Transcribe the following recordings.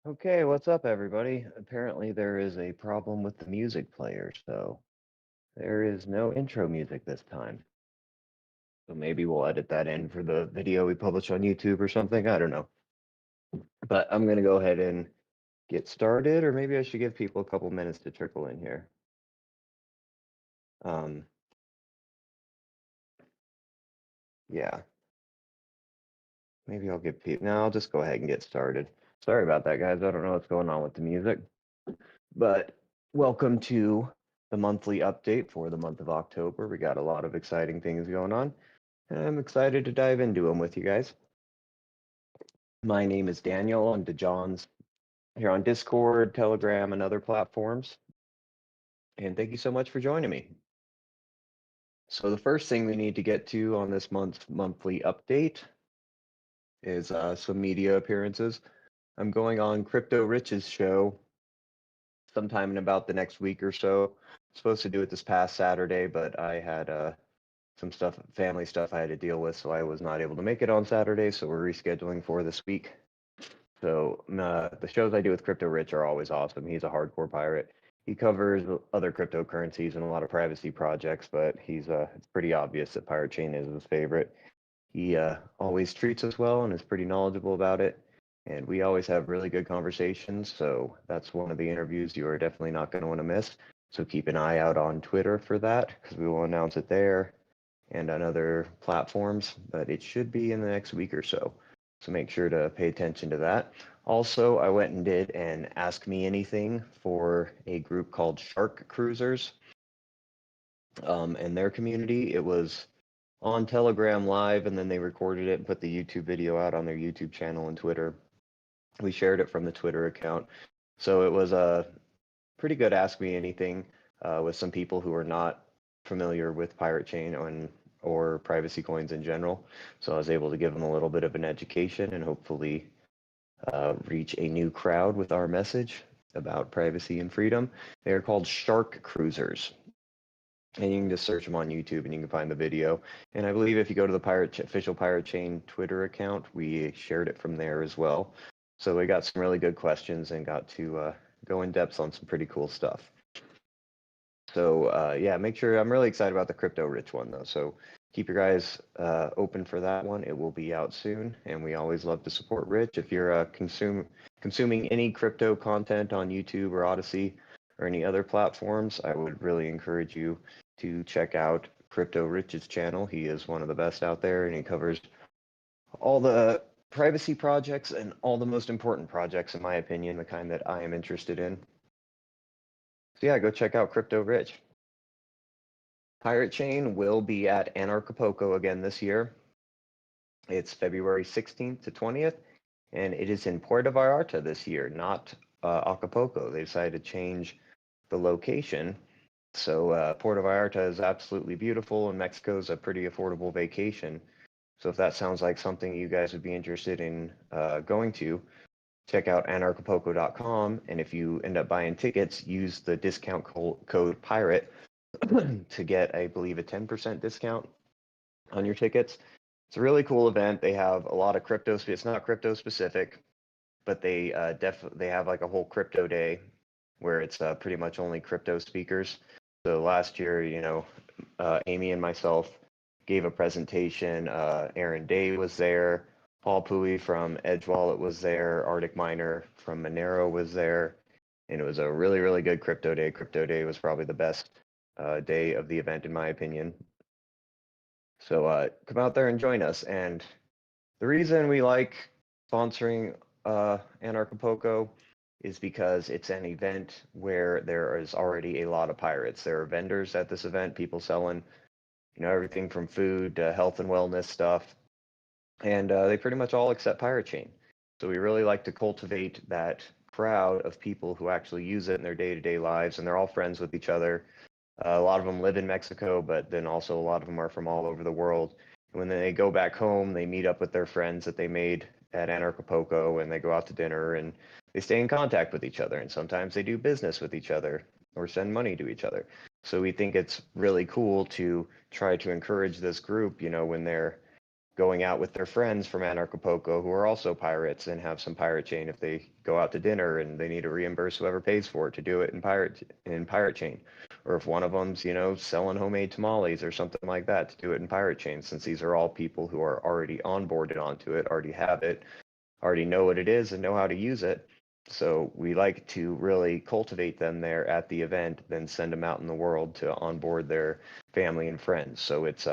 Okay, what's up, everybody? Apparently, there is a problem with the music player, so there is no intro music this time. So maybe we'll edit that in for the video we publish on YouTube or something. I don't know. But I'm going to go ahead and get started, or maybe I should give people a couple minutes to trickle in here. Um, yeah, maybe I'll give people. No, I'll just go ahead and get started. Sorry about that, guys. I don't know what's going on with the music. But welcome to the monthly update for the month of October. We got a lot of exciting things going on, and I'm excited to dive into them with you guys. My name is Daniel. I'm DeJohn's here on Discord, Telegram, and other platforms. And thank you so much for joining me. So the first thing we need to get to on this month's monthly update is some media appearances. I'm going on Crypto Rich's show sometime in about the next week or so. I'm supposed to do it this past Saturday, but I had some family stuff I had to deal with, so I was not able to make it on Saturday, so we're rescheduling for this week. So the shows I do with Crypto Rich are always awesome. He's a hardcore pirate. He covers other cryptocurrencies and a lot of privacy projects, but it's pretty obvious that Pirate Chain is his favorite. He always treats us well and is pretty knowledgeable about it. And we always have really good conversations. So that's one of the interviews you are definitely not going to want to miss. So keep an eye out on Twitter for that, because we will announce it there and on other platforms, but it should be in the next week or so. So make sure to pay attention to that. Also, I went and did an Ask Me Anything for a group called Shark Cruisers and their community. It was on Telegram Live, and then they recorded it and put the YouTube video out on their YouTube channel and Twitter. We shared it from the Twitter account. So it was a pretty good Ask Me Anything with some people who are not familiar with Pirate Chain or privacy coins in general. So I was able to give them a little bit of an education and hopefully reach a new crowd with our message about privacy and freedom. They are called Shark Cruisers. And you can just search them on YouTube and you can find the video. And I believe if you go to the official Pirate Chain Twitter account, we shared it from there as well. So we got some really good questions and got to go in depth on some pretty cool stuff. So yeah, make sure, I'm really excited about the Crypto Rich one though. So keep your guys open for that one. It will be out soon, and we always love to support Rich. If you're consuming any crypto content on YouTube or Odyssey or any other platforms, I would really encourage you to check out Crypto Rich's channel. He is one of the best out there, and he covers all the privacy projects and all the most important projects, in my opinion, the kind that I am interested in. So yeah, go check out Crypto Rich. Pirate Chain will be at Anarchapulco again this year. It's February 16th to 20th, and it is in Puerto Vallarta this year, not Acapulco. They decided to change the location. So Puerto Vallarta is absolutely beautiful, and Mexico is a pretty affordable vacation. So if that sounds like something you guys would be interested in going to, check out anarchapulco.com. And if you end up buying tickets, use the discount code PIRATE to get, I believe, a 10% discount on your tickets. It's a really cool event. They have a lot of crypto. It's not crypto specific, but they have like a whole crypto day where it's pretty much only crypto speakers. So last year, Amy and myself gave a presentation. Aaron Day was there. Paul Pui from Edge Wallet was there. Arctic Miner from Monero was there. And it was a really, really good crypto day. Crypto day was probably the best day of the event, in my opinion. So come out there and join us. And the reason we like sponsoring Anarchapulco is because it's an event where there is already a lot of pirates. There are vendors at this event, people selling, everything from food to health and wellness stuff. And they pretty much all accept Pirate Chain. So we really like to cultivate that crowd of people who actually use it in their day-to-day lives, and they're all friends with each other. A lot of them live in Mexico, but then also a lot of them are from all over the world. When they go back home, they meet up with their friends that they made at Anarchapulco, and they go out to dinner, and they stay in contact with each other. And sometimes they do business with each other or send money to each other. So we think it's really cool to try to encourage this group, when they're going out with their friends from Anarchapulco who are also pirates and have some pirate chain if they go out to dinner and they need to reimburse whoever pays for it to do it in pirate chain. Or if one of them's, selling homemade tamales or something like that to do it in pirate chain, since these are all people who are already onboarded onto it, already have it, already know what it is and know how to use it. So we like to really cultivate them there at the event, then send them out in the world to onboard their family and friends. So it's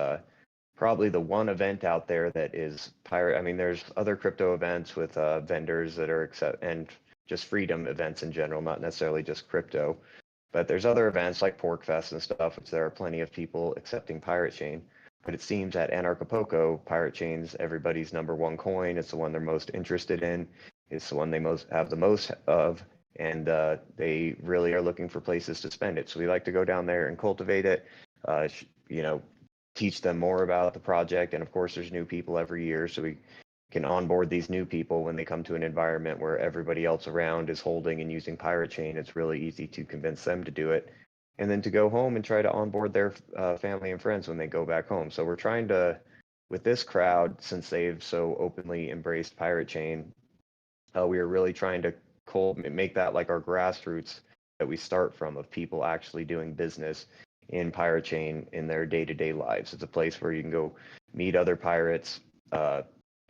probably the one event out there that is pirate. I mean, there's other crypto events with vendors that are and just freedom events in general, not necessarily just crypto. But there's other events like PorcFest and stuff, which there are plenty of people accepting Pirate Chain. But it seems at Anarchapulco, Pirate Chain's everybody's number one coin. It's the one they're most interested in. It's the one they have the most of, and they really are looking for places to spend it. So we like to go down there and cultivate it. Teach them more about the project. And of course, there's new people every year, so we can onboard these new people when they come to an environment where everybody else around is holding and using Pirate Chain. It's really easy to convince them to do it, and then to go home and try to onboard their family and friends when they go back home. So we're trying to, with this crowd, since they've so openly embraced Pirate Chain, we are really trying to make that like our grassroots that we start from, of people actually doing business in Pirate Chain in their day-to-day lives. It's a place where you can go meet other pirates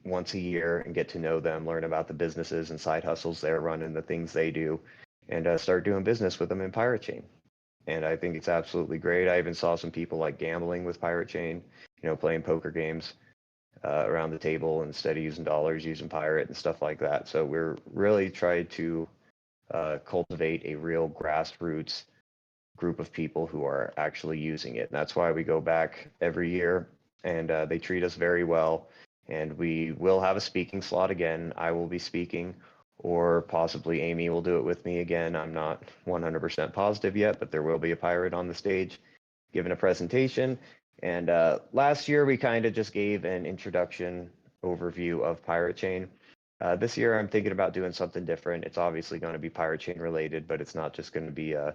once a year and get to know them, learn about the businesses and side hustles they're running, the things they do, and start doing business with them in Pirate Chain. And I think it's absolutely great. I even saw some people like gambling with Pirate Chain, playing poker games around the table instead of using dollars, using Pirate and stuff like that. So we're really trying to cultivate a real grassroots group of people who are actually using it. And that's why we go back every year, and they treat us very well. And we will have a speaking slot again. I will be speaking, or possibly Amy will do it with me again. I'm not 100% positive yet, but there will be a pirate on the stage giving a presentation. And last year, we kind of just gave an introduction overview of Pirate Chain. This year, I'm thinking about doing something different. It's obviously going to be Pirate Chain related, but it's not just going to be a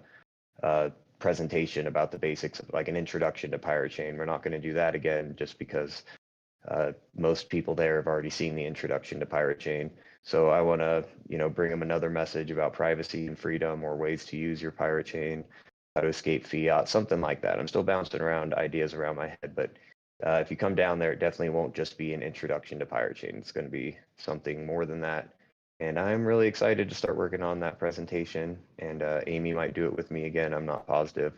presentation about the basics of like an introduction to Pirate Chain. We're not going to do that again just because most people there have already seen the introduction to Pirate Chain. So I want to, bring them another message about privacy and freedom, or ways to use your Pirate Chain, how to escape fiat, something like that. I'm still bouncing around ideas around my head, but if you come down there, it definitely won't just be an introduction to Pirate Chain. It's going to be something more than that. And I'm really excited to start working on that presentation. And Amy might do it with me again. I'm not positive.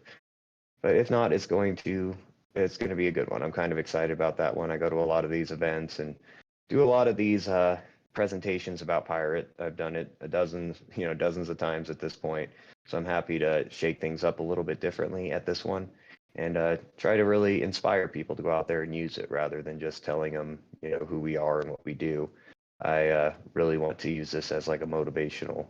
But if not, it's going to be a good one. I'm kind of excited about that one. I go to a lot of these events and do a lot of these presentations about Pirate. I've done it dozens of times at this point. So I'm happy to shake things up a little bit differently at this one, and try to really inspire people to go out there and use it rather than just telling them, who we are and what we do. I really want to use this as like a motivational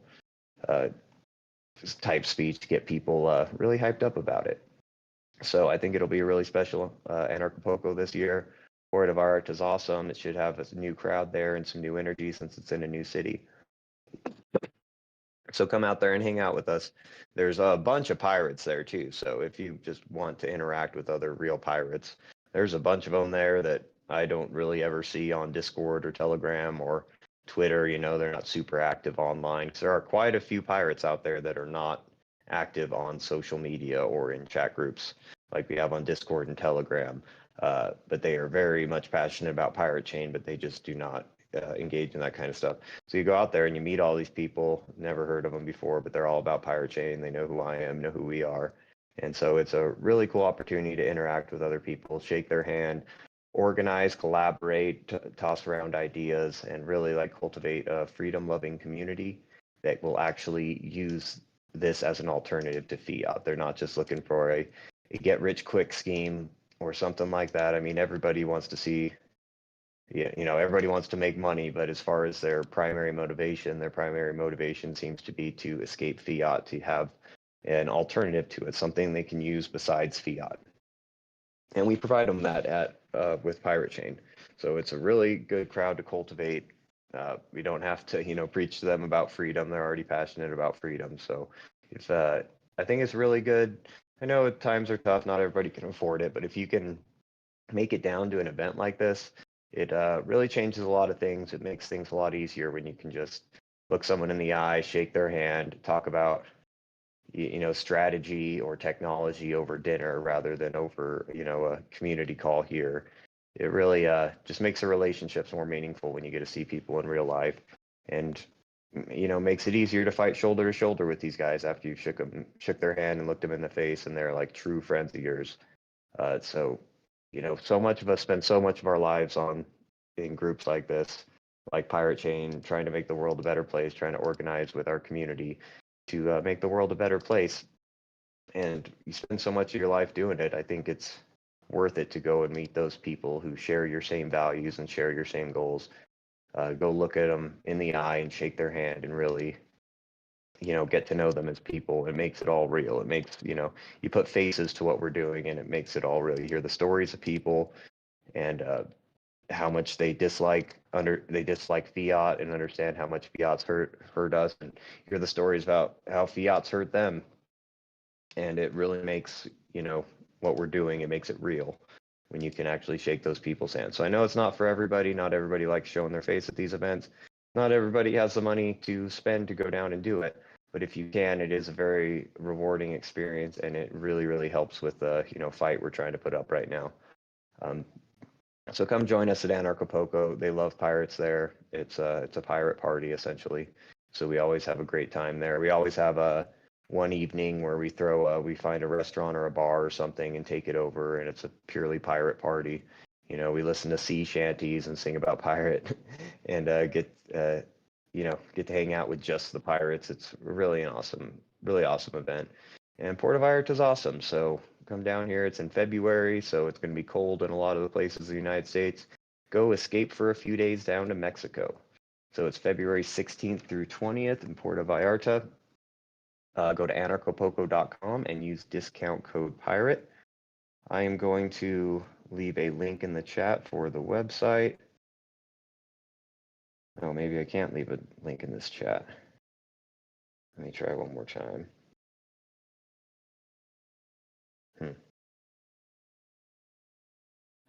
type speech to get people really hyped up about it. So I think it'll be a really special Anarchapulco this year. Port of Art is awesome. It should have a new crowd there and some new energy since it's in a new city. So come out there and hang out with us. There's a bunch of pirates there too. So if you just want to interact with other real pirates, there's a bunch of them there that I don't really ever see on Discord or Telegram or Twitter. They're not super active online, because there are quite a few pirates out there that are not active on social media or in chat groups like we have on Discord and Telegram. But they are very much passionate about Pirate Chain, but they just do not engage in that kind of stuff. So you go out there and you meet all these people, never heard of them before, but they're all about Pirate Chain. They know who I am, know who we are. And so it's a really cool opportunity to interact with other people, shake their hand, organize, collaborate, toss around ideas, and really like cultivate a freedom-loving community that will actually use this as an alternative to fiat. They're not just looking for a get-rich-quick scheme or something like that. I mean, everybody wants to see, everybody wants to make money, but as far as their primary motivation seems to be to escape fiat, to have an alternative to it, something they can use besides fiat. And we provide them that with Pirate Chain. So it's a really good crowd to cultivate. We don't have to, preach to them about freedom. They're already passionate about freedom. So it's, I think it's really good. I know times are tough. Not everybody can afford it, but if you can make it down to an event like this It really changes a lot of things. It makes things a lot easier when you can just look someone in the eye, shake their hand, talk about strategy or technology over dinner rather than over a community call here. It really just makes the relationships more meaningful when you get to see people in real life, and makes it easier to fight shoulder to shoulder with these guys after you've shook their hand and looked them in the face and they're like true friends of yours. So so much of us spend so much of our lives in groups like this, like Pirate Chain, trying to make the world a better place, trying to organize with our community to make the world a better place. And you spend so much of your life doing it. I think it's worth it to go and meet those people who share your same values and share your same goals. Go look at them in the eye and shake their hand and really get to know them as people. It makes it all real. It makes you put faces to what we're doing, and it makes it all real. You hear the stories of people and how much they dislike fiat and understand how much fiat's hurt us, and hear the stories about how fiat's hurt them, and it really makes what we're doing, it makes it real when you can actually shake those people's hands. So I know it's not for everybody. Not everybody likes showing their face at these events. Not everybody has the money to spend to go down and do it, but if you can, it is a very rewarding experience, and it really, really helps with the fight we're trying to put up right now. So come join us at Anarchapulco. They love pirates there. It's a pirate party essentially. So we always have a great time there. We always have one evening where we find a restaurant or a bar or something and take it over, and it's a purely pirate party. We listen to sea shanties and sing about pirate, and get to hang out with just the pirates. It's really awesome event. And Puerto Vallarta is awesome. So come down here. It's in February, so it's going to be cold in a lot of the places in the United States. Go escape for a few days down to Mexico. So it's February 16th through 20th in Puerto Vallarta. Go to anarchapulco.com and use discount code PIRATE. I am going to leave a link in the chat for the website. Oh, maybe I can't leave a link in this chat. Let me try one more time.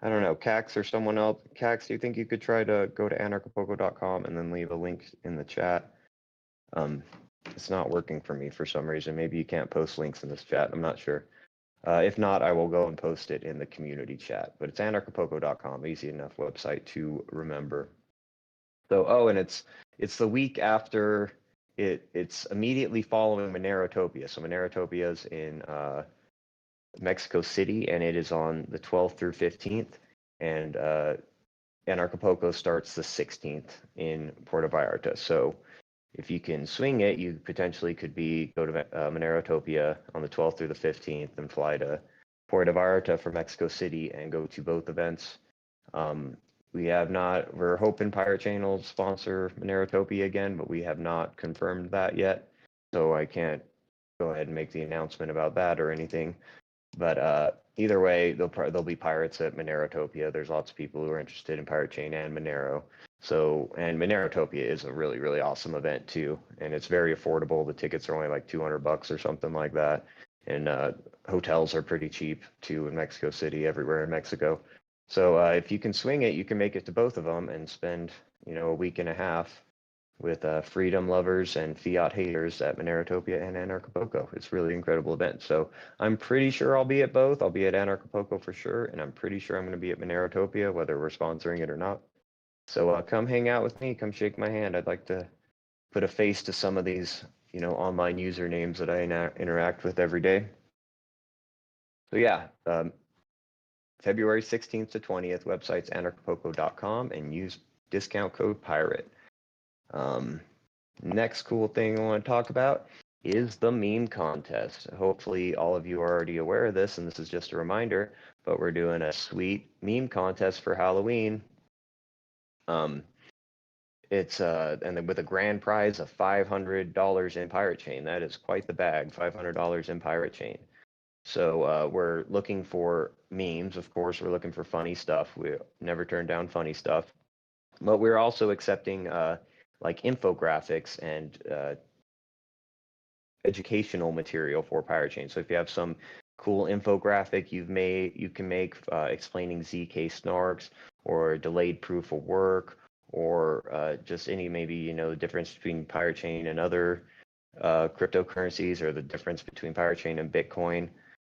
I don't know, Cax or someone else. Cax, do you think you could try to go to anarchapulco.com and then leave a link in the chat? It's not working for me for some reason. Maybe you can't post links in this chat. I'm not sure. If not, I will go and post it in the community chat. But it's anarchapulco.com, easy enough website to remember. So, and it's the week after it's immediately following Monerotopia. So Monerotopia is in Mexico City, and it is on the 12th through 15th, and Anarchapulco starts the 16th in Puerto Vallarta. So if you can swing it, you potentially could go to Monerotopia on the 12th through the 15th and fly to Puerto Vallarta for Mexico City and go to both events. We're hoping Pirate Chain will sponsor Monerotopia again, but we have not confirmed that yet. So I can't go ahead and make the announcement about that or anything. But either way, there'll be pirates at Monerotopia. There's lots of people who are interested in Pirate Chain and Monero. And Monerotopia is a really, really awesome event too, and it's very affordable. The tickets are only like $200 or something like that, and hotels are pretty cheap too in Mexico City, everywhere in Mexico. So if you can swing it, you can make it to both of them and spend a week and a half with freedom lovers and fiat haters at Monerotopia and Anarchapulco. It's a really incredible event. So I'm pretty sure I'll be at both. I'll be at Anarchapulco for sure, and I'm pretty sure I'm going to be at Monerotopia, whether we're sponsoring it or not. So come hang out with me. Come shake my hand. I'd like to put a face to some of these, online usernames that I interact with every day. So yeah, February 16th to 20th, website's anarchapulco.com, and use discount code PIRATE. Next cool thing I want to talk about is the meme contest. Hopefully all of you are already aware of this, and this is just a reminder, but we're doing a sweet meme contest for Halloween. It's and then with a grand prize of $500 in Pirate Chain. That is quite the bag, $500 in Pirate Chain. So we're looking for memes, of course. We're looking for funny stuff. We never turn down funny stuff. But we're also accepting like infographics and educational material for Pirate Chain. So if you have some cool infographic you can make explaining zk-SNARKs, or delayed proof of work, or just any maybe the difference between Pirate Chain and other cryptocurrencies, or the difference between Pirate Chain and Bitcoin,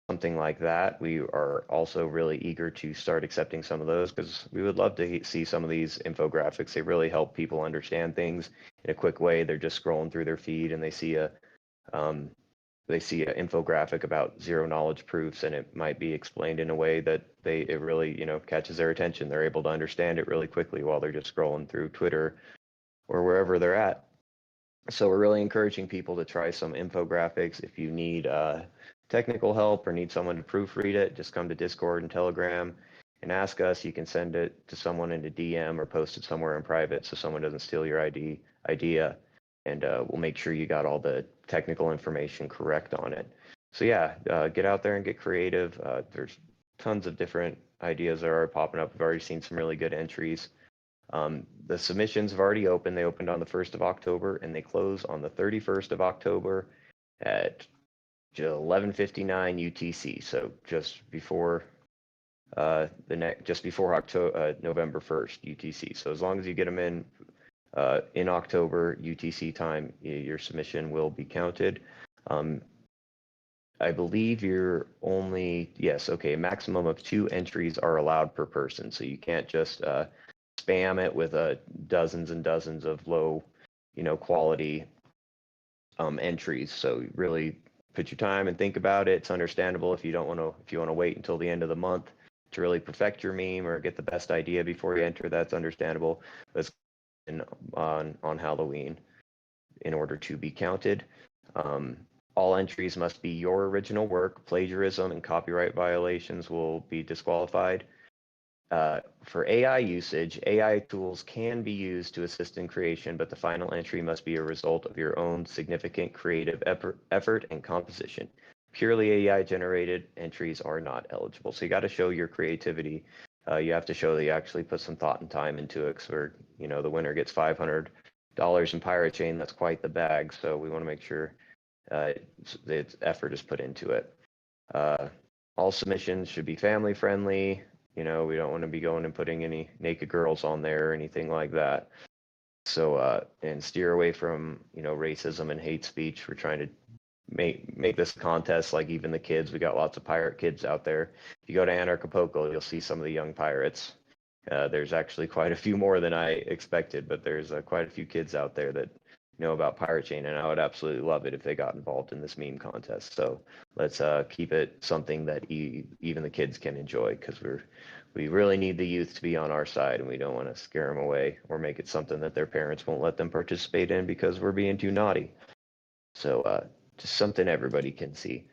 something like that. We are also really eager to start accepting some of those, because we would love to see some of these infographics. They really help people understand things in a quick way. They're just scrolling through their feed and they see a infographic about zero knowledge proofs, and it might be explained in a way that it really catches their attention. They're able to understand it really quickly while they're just scrolling through Twitter or wherever they're at. So we're really encouraging people to try some infographics. If you need technical help or need someone to proofread it, just come to Discord and Telegram and ask us. You can send it to someone in a DM or post it somewhere in private so someone doesn't steal your idea, and we'll make sure you got all the technical information correct on it. So yeah, get out there and get creative. There's tons of different ideas that are popping up. We've already seen some really good entries. The submissions have already opened. They opened on the 1st of October and they close on the 31st of October at 11:59 UTC. So just before November 1st UTC. So as long as you get them in October UTC time, your submission will be counted. I believe you're only, yes, okay, a maximum of 2 entries are allowed per person. So you can't just spam it with dozens and dozens of low, quality entries. So really put your time and think about it. It's understandable if you want to wait until the end of the month to really perfect your meme or get the best idea before you enter. That's understandable. That's on Halloween in order to be counted. All entries must be your original work. Plagiarism and copyright violations will be disqualified. For AI usage, AI tools can be used to assist in creation, but the final entry must be a result of your own significant creative effort and composition. Purely AI-generated entries are not eligible. So you got to show your creativity. You have to show that you actually put some thought and time into it, because the winner gets $500 in Pirate Chain. That's quite the bag. So we want to make sure that effort is put into it. All submissions should be family friendly. We don't want to be going and putting any naked girls on there or anything like that. So, and steer away from, racism and hate speech. We're trying to make this a contest like even the kids. We got lots of pirate kids out there. If you go to Anarchapulco, you'll see some of the young pirates. There's actually quite a few more than I expected, but there's quite a few kids out there that know about Pirate Chain, and I would absolutely love it if they got involved in this meme contest. So let's keep it something that even the kids can enjoy, because we really need the youth to be on our side, and we don't want to scare them away or make it something that their parents won't let them participate in because we're being too naughty. So just something everybody can see.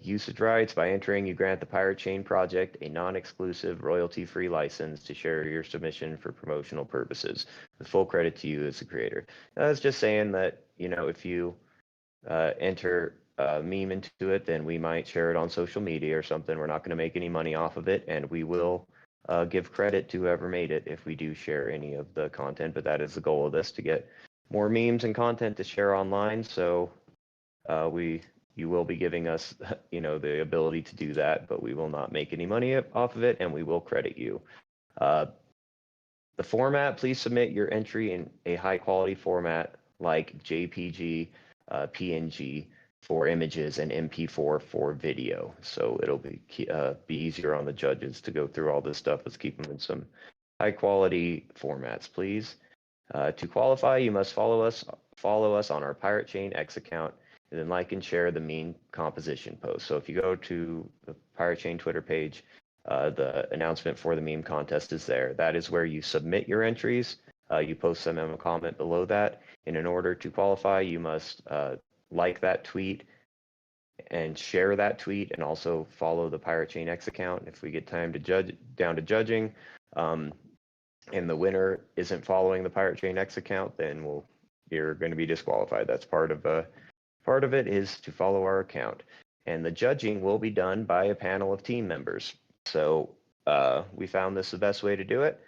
Usage rights: by entering, you grant the Pirate Chain project a non-exclusive, royalty-free license to share your submission for promotional purposes, with full credit to you as the creator. That's just saying that, if you enter a meme into it, then we might share it on social media or something. We're not going to make any money off of it, and we will give credit to whoever made it if we do share any of the content. But that is the goal of this, to get more memes and content to share online. So you will be giving us, the ability to do that, but we will not make any money off of it, and we will credit you. The format: please submit your entry in a high-quality format like JPG, PNG for images, and MP4 for video. So it'll be easier on the judges to go through all this stuff. Let's keep them in some high-quality formats, please. To qualify, you must follow us on our Pirate Chain X account, and then like and share the meme composition post. So if you go to the Pirate Chain Twitter page, the announcement for the meme contest is there. That is where you submit your entries. You post them in a comment below that. And in order to qualify, you must like that tweet and share that tweet, and also follow the Pirate Chain X account. If we get down to judging, and the winner isn't following the Pirate Chain X account, then you're going to be disqualified. That's part of it is to follow our account, and the judging will be done by a panel of team members. So we found this the best way to do it,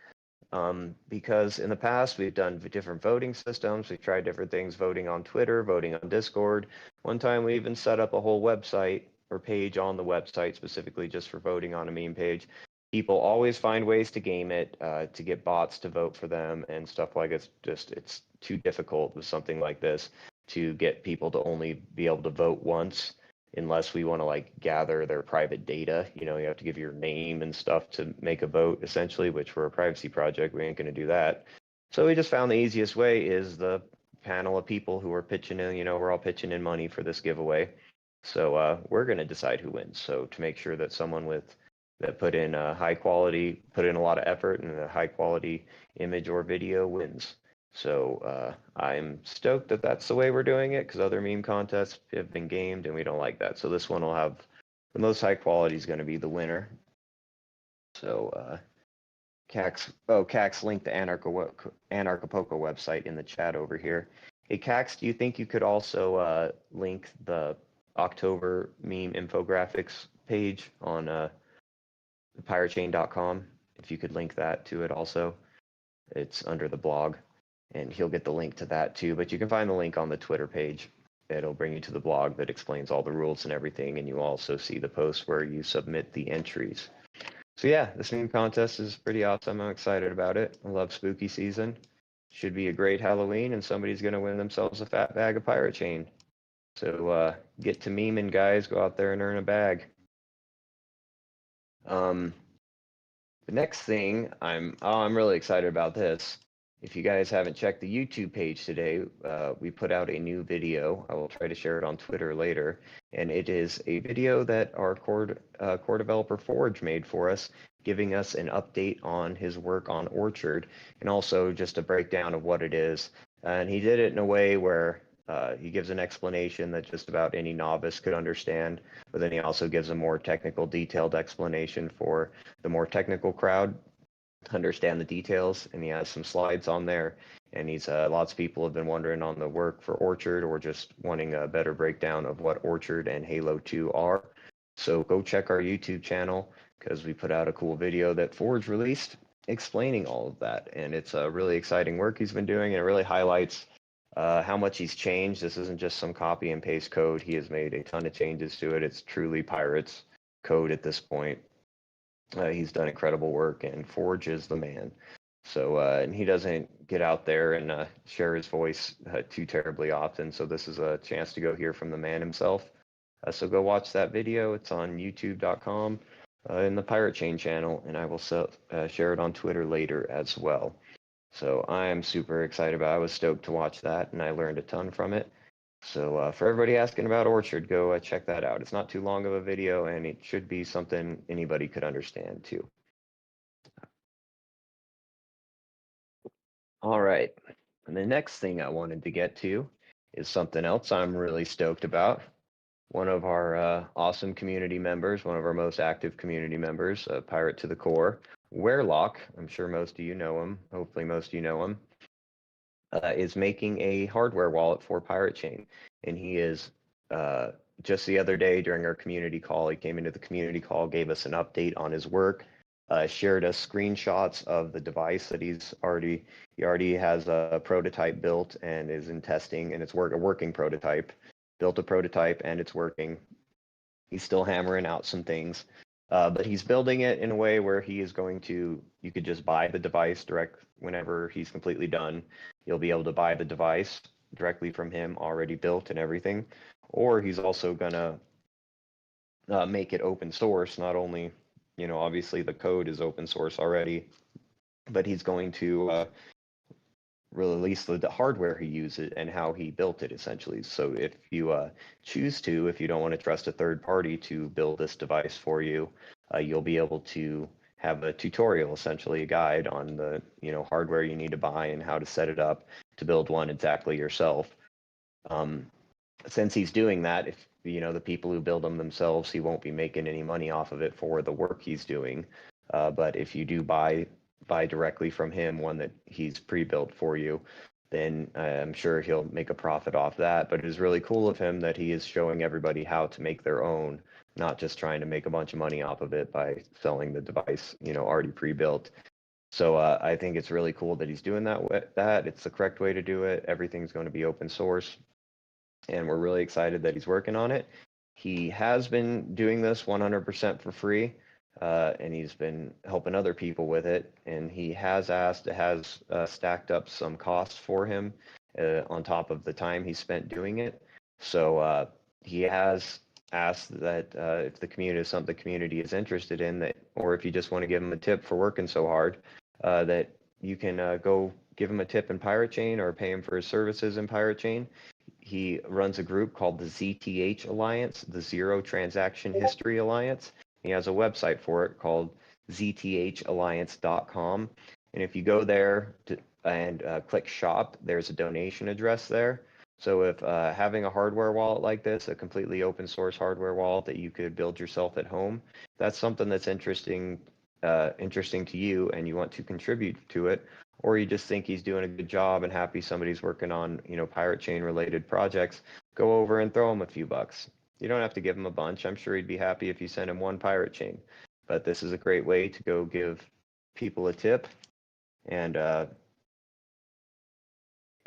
because in the past we've done different voting systems. We've tried different things: voting on Twitter, voting on Discord. One time we even set up a whole website or page on the website specifically just for voting on a meme page. people always find ways to game it, to get bots to vote for them and stuff like it's too difficult with something like this to get people to only be able to vote once unless we want to like gather their private data. You know, you have to give your name and stuff to make a vote essentially, which for a privacy project, we ain't going to do that. So we just found the easiest way is the panel of people who are pitching in, you know, we're all pitching in money for this giveaway. So we're going to decide who wins. So to make sure that someone that put in high quality, put in a lot of effort and a high quality image or video wins. So I'm stoked that that's the way we're doing it because other meme contests have been gamed and we don't like that. So this one will have the most high quality is going to be the winner. So Cax linked the Anarchapulco website in the chat over here. Hey Cax, do you think you could also link the October meme infographics page on piratechain.com? If you could link that to it also, it's under the blog, and he'll get the link to that too. But you can find the link on the Twitter page. It'll bring you to the blog that explains all the rules and everything, and you also see the post where you submit the entries. So yeah, this meme contest is pretty awesome. I'm excited about it. I love spooky season. Should be a great Halloween, and somebody's going to win themselves a fat bag of Pirate Chain. So get to memeing, guys. Go out there and earn a bag. The next thing, I'm really excited about this. If you guys haven't checked the YouTube page today, we put out a new video. I will try to share it on Twitter later. And it is a video that our core developer Forge made for us, giving us an update on his work on Orchard, and also just a breakdown of what it is. And he did it in a way where he gives an explanation that just about any novice could understand, but then he also gives a more technical, detailed explanation for the more technical crowd to understand the details. And he has some slides on there, and he's lots of people have been wondering on the work for Orchard or just wanting a better breakdown of what Orchard and Halo 2 are. So go check our YouTube channel because we put out a cool video that Forge released explaining all of that, and it's a really exciting work he's been doing, and it really highlights how much he's changed. This isn't just some copy and paste code. He has made a ton of changes to it. It's truly Pirates code at this point. He's done incredible work, and Forge is the man. So, and he doesn't get out there and share his voice too terribly often. So this is a chance to go hear from the man himself. So go watch that video. It's on youtube.com in the Pirate Chain channel, and I will share it on Twitter later as well. So I am super excited about it. I was stoked to watch that, and I learned a ton from it. So for everybody asking about Orchard, go check that out. It's not too long of a video, and it should be something anybody could understand too. All right, and the next thing I wanted to get to is something else I'm really stoked about. One of our awesome community members, one of our most active community members, Pirate to the Core, Werelock, I'm sure most of you know him, hopefully most of you know him, is making a hardware wallet for Pirate Chain. And he is, just the other day during our community call, he came into the community call, gave us an update on his work, shared us screenshots of the device that he already has a prototype built and is in testing, and it's a working prototype, built a prototype and it's working. He's still hammering out some things. But he's building it in a way where he is going to, you could just buy the device direct whenever he's completely done. You'll be able to buy the device directly from him already built and everything. Or he's also going to make it open source. Not only, you know, obviously the code is open source already, but he's going to release the hardware he uses and how he built it essentially. So if you choose to, if you don't want to trust a third party to build this device for you, you'll be able to have a tutorial, essentially a guide on the hardware you need to buy and how to set it up to build one exactly yourself. Since he's doing that, if the people who build them themselves, he won't be making any money off of it for the work he's doing. But if you do buy directly from him, one that he's pre-built for you, then I'm sure he'll make a profit off that. But it is really cool of him that he is showing everybody how to make their own, not just trying to make a bunch of money off of it by selling the device, already pre-built. So I think it's really cool that he's doing that. It's the correct way to do it. Everything's going to be open source, and we're really excited that he's working on it. He has been doing this 100% for free. and he's been helping other people with it. And he has stacked up some costs for him on top of the time he spent doing it. So he has asked that if the community is interested in that, or if you just want to give him a tip for working so hard, that you can go give him a tip in Pirate Chain or pay him for his services in Pirate Chain. He runs a group called the ZTH Alliance, the Zero Transaction History Alliance. He has a website for it called zk-SNARKs.com. And if you go there and click shop, there's a donation address there. So if having a hardware wallet like this, a completely open source hardware wallet that you could build yourself at home, that's something that's interesting to you and you want to contribute to it, or you just think he's doing a good job and happy somebody's working on, Pirate Chain related projects, go over and throw him a few bucks. You don't have to give him a bunch. I'm sure he'd be happy if you sent him one Pirate Chain. But this is a great way to go give people a tip. And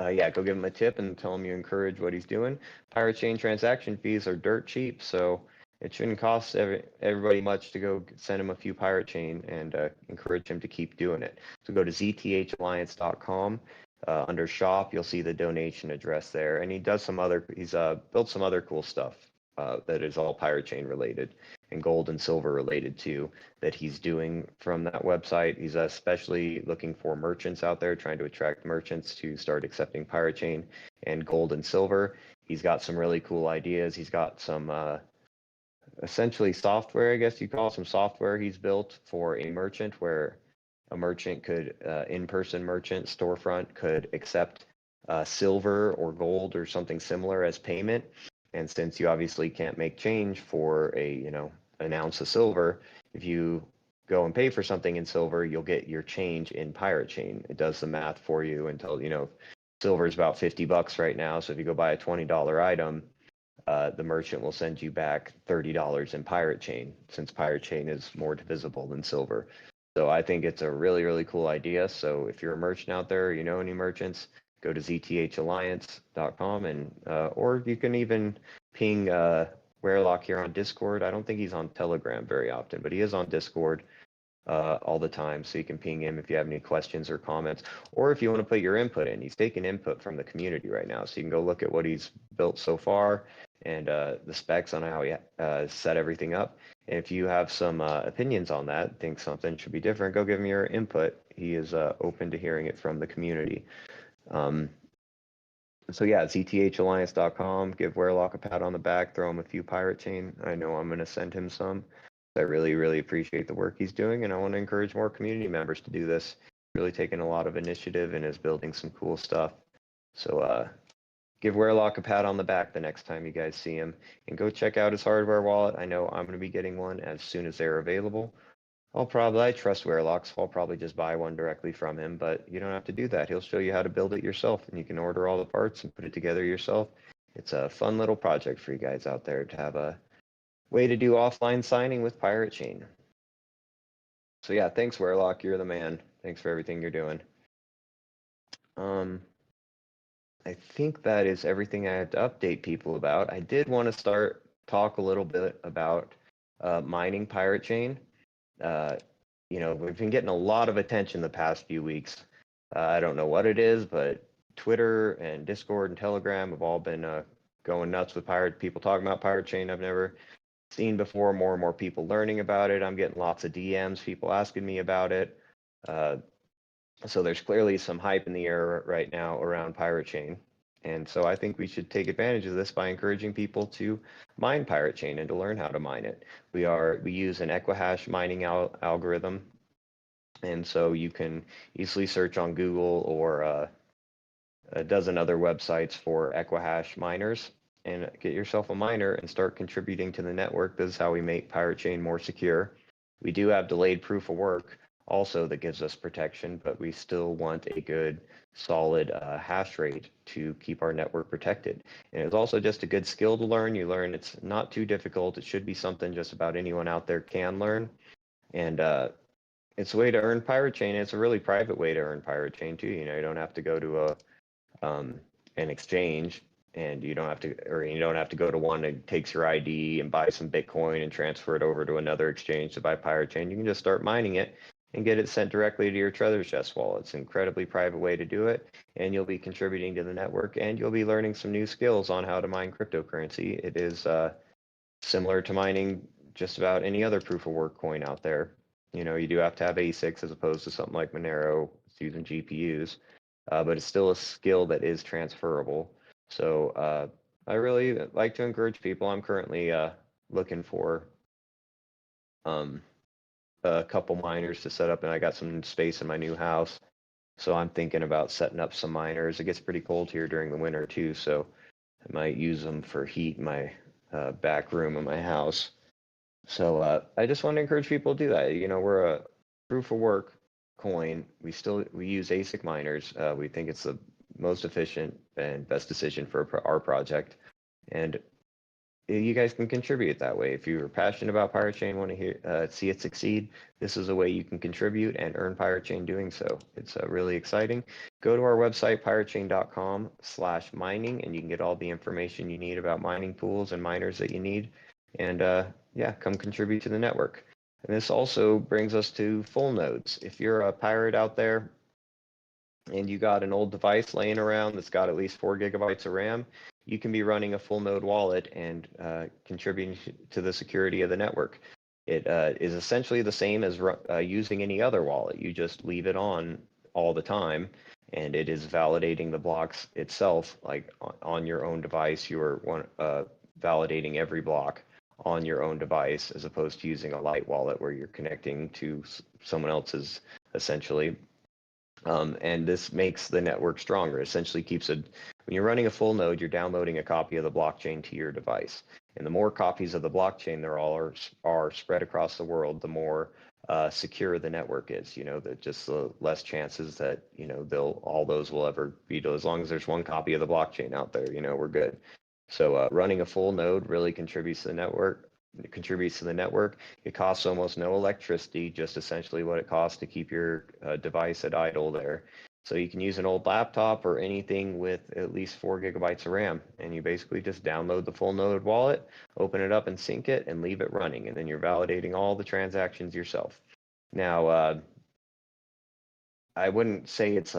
yeah, go give him a tip and tell him you encourage what he's doing. Pirate Chain transaction fees are dirt cheap, so it shouldn't cost everybody much to go send him a few Pirate Chain and encourage him to keep doing it. So go to zthalliance.com. Under shop, you'll see the donation address there. And he does he's built some other cool stuff that is all Pirate Chain related and gold and silver related too, that he's doing from that website. He's especially looking for merchants out there, trying to attract merchants to start accepting Pirate Chain and gold and silver. He's got some really cool ideas. He's got some essentially software, I guess you call it, some software he's built for a merchant where a merchant could, in-person merchant storefront could accept silver or gold or something similar as payment. And since you obviously can't make change for an ounce of silver, if you go and pay for something in silver, you'll get your change in Pirate Chain. It does the math for you until, silver is about $50 right now. So if you go buy a $20 item, the merchant will send you back $30 in Pirate Chain, since Pirate Chain is more divisible than silver. So I think it's a really, really cool idea. So if you're a merchant out there, you know any merchants, go to zthalliance.com and or you can even ping Werelock here on Discord. I don't think he's on Telegram very often, but he is on Discord all the time. So you can ping him if you have any questions or comments, or if you want to put your input in. He's taking input from the community right now. So you can go look at what he's built so far and the specs on how he set everything up. And if you have some opinions on that, think something should be different, go give him your input. He is open to hearing it from the community. So yeah, zthalliance.com, give Werelock a pat on the back, throw him a few Pirate Chain. I know I'm going to send him some. I really, really appreciate the work he's doing, and I want to encourage more community members to do this. Really taking a lot of initiative and is building some cool stuff. So give Werelock a pat on the back the next time you guys see him, and go check out his hardware wallet. I know I'm going to be getting one as soon as they're available. I trust Werelock, so I'll probably just buy one directly from him, but you don't have to do that. He'll show you how to build it yourself, and you can order all the parts and put it together yourself. It's a fun little project for you guys out there to have a way to do offline signing with Pirate Chain. So yeah, thanks Werelock, you're the man. Thanks for everything you're doing. I think that is everything I have to update people about. I did want to talk a little bit about mining Pirate Chain. We've been getting a lot of attention the past few weeks. I don't know what it is, but Twitter and Discord and Telegram have all been going nuts with people talking about Pirate Chain. I've never seen before. More and more people learning about it. I'm getting lots of DMs, people asking me about it. So there's clearly some hype in the air right now around Pirate Chain. And so I think we should take advantage of this by encouraging people to mine Pirate Chain and to learn how to mine it. We use an Equihash mining algorithm. And so you can easily search on Google or a dozen other websites for Equihash miners and get yourself a miner and start contributing to the network. This is how we make Pirate Chain more secure. We do have delayed proof of work also that gives us protection, but we still want a good solid hash rate to keep our network protected. And it's also just a good skill to learn. You learn it's not too difficult. It should be something just about anyone out there can learn. And it's a way to earn Pirate Chain. It's a really private way to earn Pirate Chain too. You don't have to go to an exchange. and you don't have to go to one that takes your ID and buy some Bitcoin and transfer it over to another exchange to buy Pirate Chain. You can just start mining it and get it sent directly to your Treasure Chest wallet. It's an incredibly private way to do it, and you'll be contributing to the network, and you'll be learning some new skills on how to mine cryptocurrency. It is similar to mining just about any other proof of work coin out there. You do have to have ASICs as opposed to something like Monero. It's using GPUs, but it's still a skill that is transferable. So I really like to encourage people. I'm currently looking for a couple miners to set up, and I got some space in my new house. So I'm thinking about setting up some miners. It gets pretty cold here during the winter too, so I might use them for heat in my back room of my house. So I just want to encourage people to do that. We're a proof of work coin. We use ASIC miners. We think it's the most efficient and best decision for our project, and you guys can contribute that way. If you're passionate about Pirate Chain, want to see it succeed, this is a way you can contribute and earn Pirate Chain doing so. It's really exciting. Go to our website, piratechain.com/mining, and you can get all the information you need about mining pools and miners that you need. And yeah, come contribute to the network. And this also brings us to full nodes. If you're a pirate out there and you got an old device laying around that's got at least 4 gigabytes of RAM, you can be running a full node wallet and contributing to the security of the network. It is essentially the same as using any other wallet. You just leave it on all the time, and it is validating the blocks itself. Like on your own device, you are validating every block on your own device, as opposed to using a light wallet where you're connecting to someone else's, essentially. And this makes the network stronger. Essentially when you're running a full node, you're downloading a copy of the blockchain to your device. And the more copies of the blockchain there are spread across the world, the more secure the network is. Just the less chances that, all those will ever be, as long as there's one copy of the blockchain out there, we're good. So running a full node really contributes to the network. It costs almost no electricity, just essentially what it costs to keep your device at idle there. So you can use an old laptop or anything with at least 4 gigabytes of RAM, and you basically just download the full node wallet, open it up and sync it, and leave it running, and then you're validating all the transactions yourself. Now, I wouldn't say it's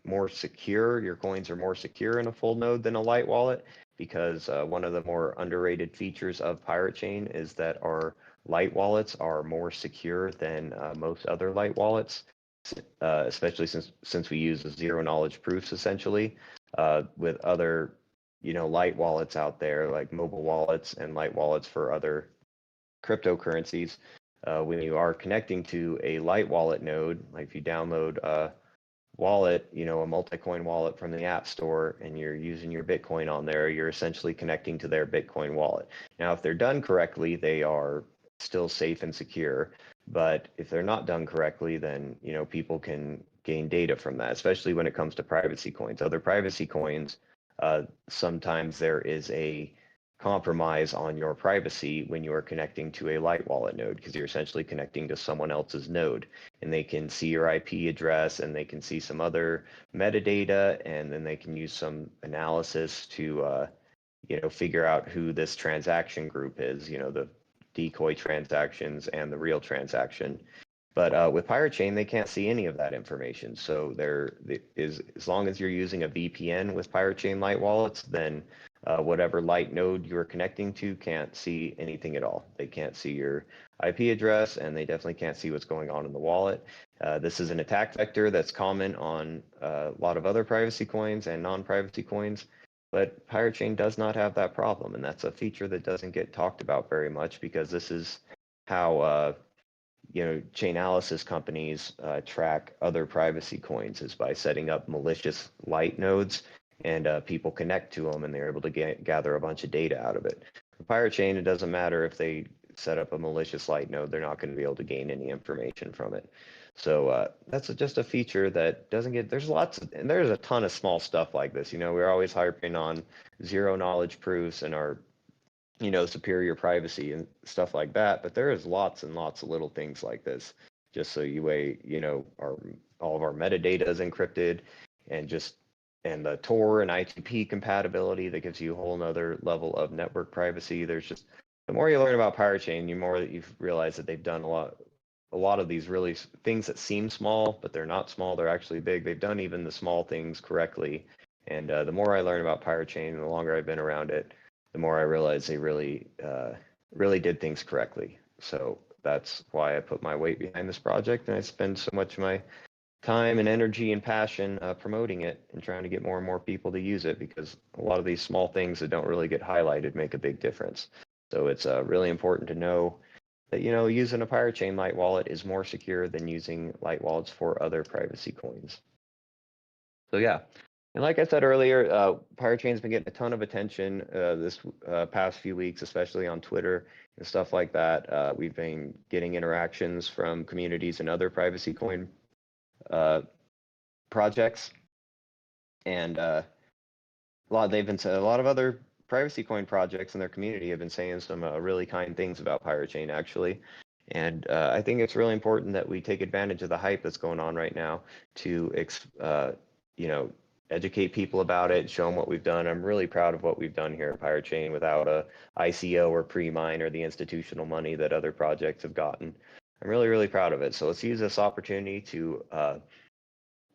more secure. Your coins are more secure in a full node than a light wallet, because one of the more underrated features of Pirate Chain is that our light wallets are more secure than most other light wallets, especially since we use zero knowledge proofs essentially. With other light wallets out there, like mobile wallets and light wallets for other cryptocurrencies, when you are connecting to a light wallet node, like if you download wallet, a multi-coin wallet from the App Store, and you're using your Bitcoin on there, you're essentially connecting to their Bitcoin wallet. Now, if they're done correctly, they are still safe and secure. But if they're not done correctly, then people can gain data from that, especially when it comes to privacy coins. Other privacy coins, sometimes there is a compromise on your privacy when you are connecting to a light wallet node, because you're essentially connecting to someone else's node, and they can see your IP address, and they can see some other metadata, and then they can use some analysis to figure out who this transaction group is, the decoy transactions and the real transaction. But with Pirate Chain, they can't see any of that information. So as long as you're using a VPN with Pirate Chain light wallets, then whatever light node you're connecting to can't see anything at all. They can't see your IP address, and they definitely can't see what's going on in the wallet. This is an attack vector that's common on a lot of other privacy coins and non-privacy coins, but Pirate Chain does not have that problem, and that's a feature that doesn't get talked about very much, because this is how Chainalysis companies track other privacy coins, is by setting up malicious light nodes, and people connect to them, and they're able to gather a bunch of data out of it. For Pirate Chain, it doesn't matter if they set up a malicious light node, they're not going to be able to gain any information from it. So that's just a feature that doesn't get, there's a ton of small stuff like this. We're always harping on zero knowledge proofs and our superior privacy and stuff like that, but there is lots and lots of little things like this, just so all of our metadata is encrypted, and just and the Tor and I2P compatibility that gives you a whole nother level of network privacy. There's just, the more you learn about Pirachain, the more that you realize that they've done a lot of these really things that seem small, but they're not small. They're actually big. They've done even the small things correctly. And the more I learn about Pirachain, and the longer I've been around it, the more I realize they really did things correctly. So that's why I put my weight behind this project, and I spend so much of my time and energy and passion promoting it and trying to get more and more people to use it, because a lot of these small things that don't really get highlighted make a big difference. So it's really important to know that, you know, using a Pirachain light wallet is more secure than using light wallets for other privacy coins. So yeah, and like I said earlier, Pirachain's been getting a ton of attention this past few weeks, especially on Twitter and stuff like that. We've been getting interactions from communities and other privacy coin projects, and a lot of other privacy coin projects in their community have been saying some really kind things about Pirachain, actually. And I think it's really important that we take advantage of the hype that's going on right now to you know, educate people about it, show them what we've done. I'm really proud of what we've done here at Pirachain without a ICO or pre-mine or the institutional money that other projects have gotten. I'm really, really proud of it. So let's use this opportunity to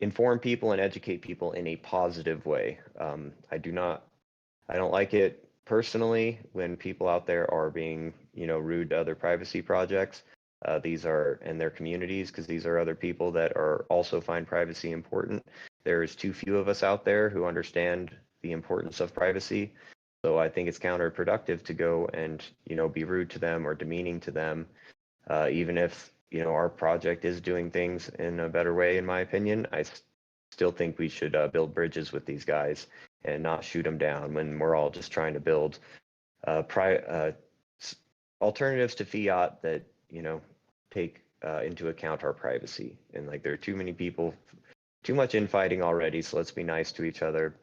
inform people and educate people in a positive way. I don't like it personally when people out there are being, you know, rude to other privacy projects. These are in their communities, because these are other people that are also find privacy important. There's too few of us out there who understand the importance of privacy. So I think it's counterproductive to go and, you know, be rude to them or demeaning to them, even if, you know, our project is doing things in a better way, in my opinion. I still think we should build bridges with these guys and not shoot them down when we're all just trying to build alternatives to fiat that, you know, take into account our privacy. And like, there are too many people, too much infighting already, so let's be nice to each other.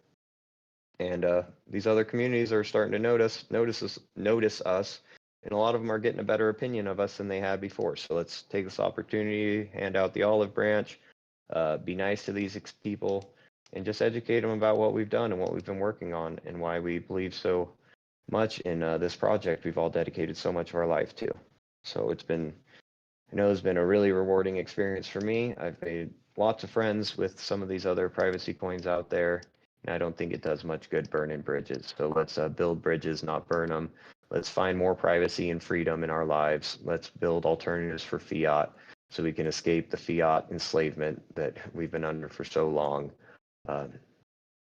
And these other communities are starting to notice us, and a lot of them are getting a better opinion of us than they had before. So let's take this opportunity, hand out the olive branch, be nice to these people, and just educate them about what we've done and what we've been working on and why we believe so much in this project we've all dedicated so much of our life to. So I know it's been a really rewarding experience for me. I've made lots of friends with some of these other privacy coins out there, and I don't think it does much good burning bridges. So let's build bridges, not burn them. Let's find more privacy and freedom in our lives. Let's build alternatives for fiat so we can escape the fiat enslavement that we've been under for so long.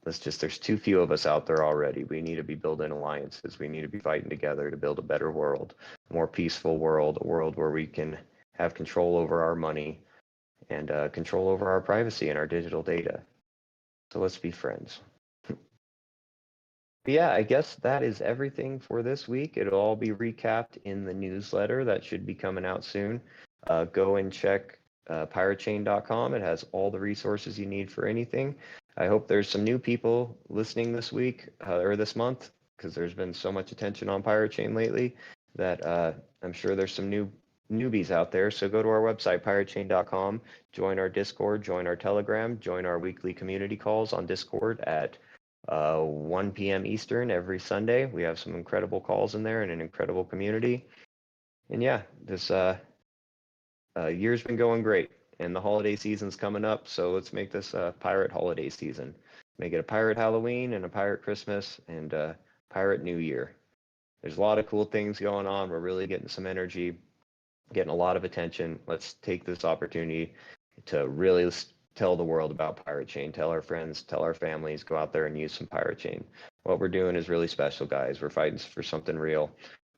There's too few of us out there already. We need to be building alliances. We need to be fighting together to build a better world, a more peaceful world, a world where we can have control over our money and control over our privacy and our digital data. So let's be friends. But yeah, I guess that is everything for this week. It'll all be recapped in the newsletter that should be coming out soon. Go and check pirachain.com. It has all the resources you need for anything. I hope there's some new people listening this week or this month, because there's been so much attention on Pirachain lately that I'm sure there's some newbies out there. So go to our website, pirachain.com, join our Discord, join our Telegram, join our weekly community calls on Discord at 1 p.m. Eastern every Sunday. We have some incredible calls in there and an incredible community. And yeah, this year's been going great, and the holiday season's coming up, so let's make this a pirate holiday season. Make it a pirate Halloween and a pirate Christmas and a pirate New Year. There's a lot of cool things going on. We're really getting some energy, getting a lot of attention. Let's take this opportunity to really tell the world about Pirachain. Tell our friends, tell our families, go out there and use some Pirachain. What we're doing is really special, guys. We're fighting for something real.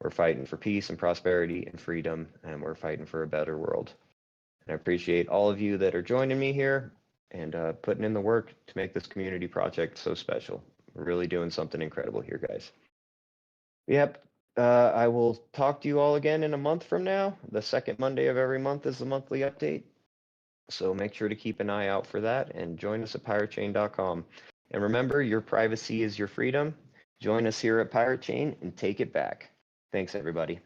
We're fighting for peace and prosperity and freedom, and we're fighting for a better world. And I appreciate all of you that are joining me here and putting in the work to make this community project so special. We're really doing something incredible here, guys. Yep. I will talk to you all again in a month from now. The second Monday of every month is the monthly update. So make sure to keep an eye out for that and join us at pirachain.com. And remember, your privacy is your freedom. Join us here at Pirachain and take it back. Thanks, everybody.